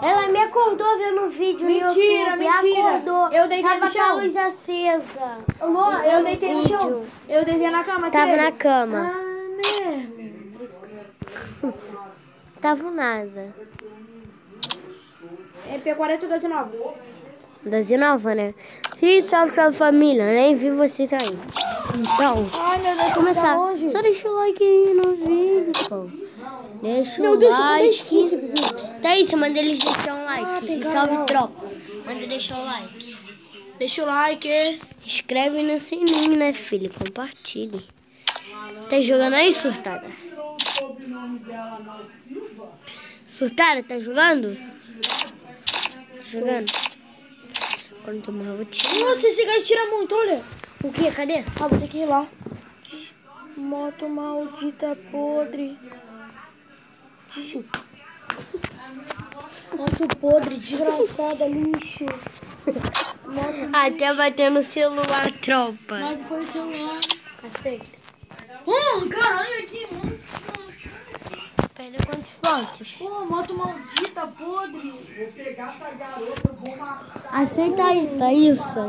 Ela me acordou vendo um vídeo Mentira, no YouTube. mentira. Acordou. Eu deitei Tava no com a chão. luz acesa. Amor, eu deitei no chão. Eu deitei na cama. Tava aquele. na cama. Ah, mesmo. Tava nada. MP4019. 19, né? Sim, salve família. Nem vi vocês aí. Então, Ai, meu Deus, começar. tá longe. Só deixa o like aí no vídeo, pô. Deixa Meu o Deus, like. 10 kits, bebê. Tá isso, manda eles deixar um like. tem E canal. salve tropa. Manda deixar o like. Deixa o like. Inscreve no sininho, né, filho? Compartilhe. Tá jogando aí, surtada? Surtada, tá jogando? Tá jogando? Quando tu morrer, eu vou te... Nossa, esse gás tira muito, olha. O quê? Cadê? Ah, vou ter que ir lá. Moto maldita podre. Moto podre, desgraçada, lixo. Até bater no celular, tropa. Mas foi o celular. Aceita. Caralho, aqui, mano. Perde quantos pontos? Pô, moto maldita podre. Aceita aí, tá isso?